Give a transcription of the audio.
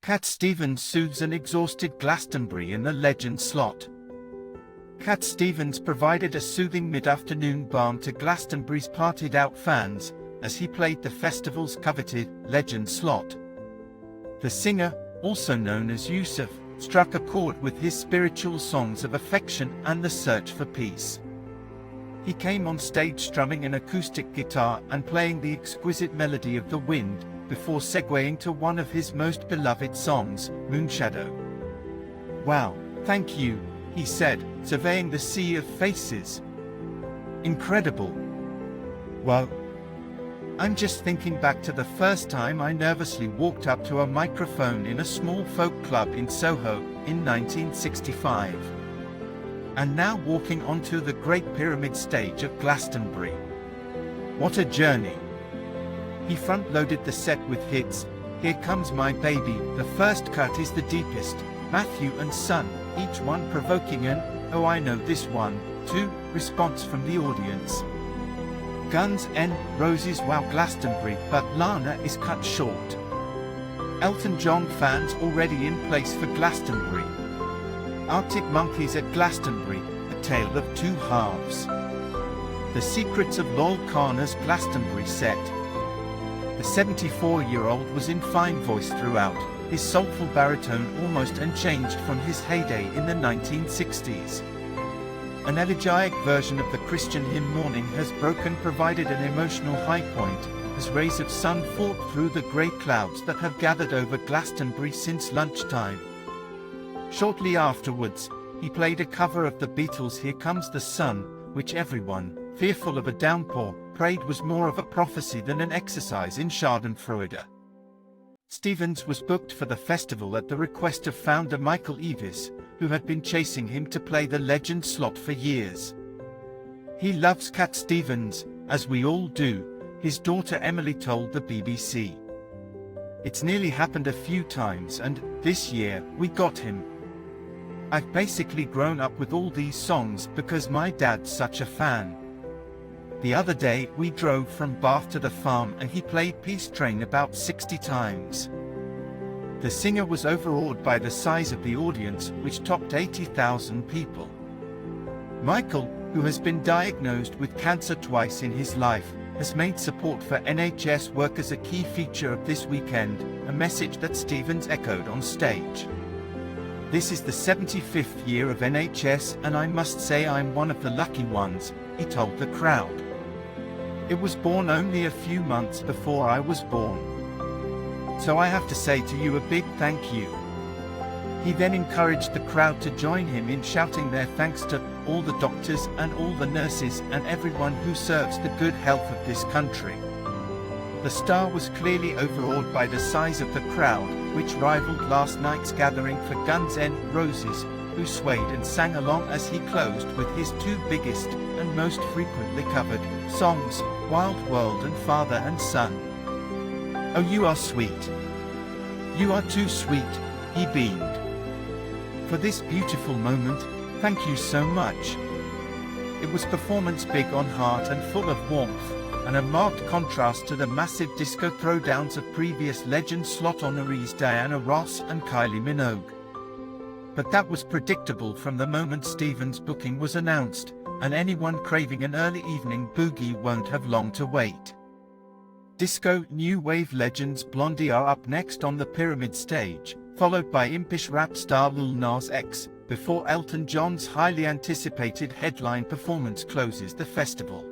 Cat Stevens soothes an exhausted Glastonbury in the legend slot. Cat Stevens provided a soothing mid-afternoon balm to Glastonbury's partied-out fans as he played the festival's coveted legend slot. The singer, also known as Yusuf, struck a chord with his spiritual songs of affection and the search for peace. He came on stage strumming an acoustic guitar and playing the exquisite melody of the wind, before segueing to one of his most beloved songs, Moonshadow. "Wow, thank you," he said, surveying the sea of faces. "Incredible. Well, I'm just thinking back to the first time I nervously walked up to a microphone in a small folk club in Soho in 1965. And now walking onto the great Pyramid Stage of Glastonbury. What a journey." He front-loaded the set with hits, "Here Comes My Baby," "The First Cut Is the Deepest," "Matthew and Son," each one provoking an "Oh I know this one, too" response from the audience. Guns N' Roses wow Glastonbury, but Lana is cut short. Elton John fans already in place for Glastonbury. Arctic Monkeys at Glastonbury, a tale of two halves. The secrets of Lol Khanna's Glastonbury set. The 74-year-old was in fine voice throughout, his soulful baritone almost unchanged from his heyday in the 1960s. An elegiac version of the Christian hymn Morning Has Broken provided an emotional high point, as rays of sun fought through the grey clouds that have gathered over Glastonbury since lunchtime. Shortly afterwards, he played a cover of the Beatles' Here Comes the Sun, which everyone, fearful of a downpour, prayed was more of a prophecy than an exercise in schadenfreude. Stevens was booked for the festival at the request of founder Michael Eavis, who had been chasing him to play the legend slot for years. "He loves Cat Stevens, as we all do," his daughter Emily told the BBC. "It's nearly happened a few times and, this year, we got him. I've basically grown up with all these songs because my dad's such a fan. The other day we drove from Bath to the farm and he played Peace Train about 60 times. The singer was overawed by the size of the audience, which topped 80,000 people. Michael, who has been diagnosed with cancer twice in his life, has made support for NHS workers a key feature of this weekend, a message that Stevens echoed on stage. "This is the 75th year of NHS and I must say I'm one of the lucky ones," he told the crowd. "It was born only a few months before I was born. So I have to say to you a big thank you." He then encouraged the crowd to join him in shouting their thanks to all the doctors and all the nurses and everyone who serves the good health of this country. The star was clearly overawed by the size of the crowd, which rivaled last night's gathering for Guns N' Roses, who swayed and sang along as he closed with his two biggest and most frequently covered songs, Wild World and Father and Son. "Oh, you are sweet. You are too sweet," he beamed. "For this beautiful moment, thank you so much." It was performance big on heart and full of warmth, and a marked contrast to the massive disco throwdowns of previous legend slot honorees Diana Ross and Kylie Minogue. But that was predictable from the moment Stevens' booking was announced, and anyone craving an early evening boogie won't have long to wait. Disco new wave legends Blondie are up next on the Pyramid Stage, followed by impish rap star Lil Nas X, before Elton John's highly anticipated headline performance closes the festival.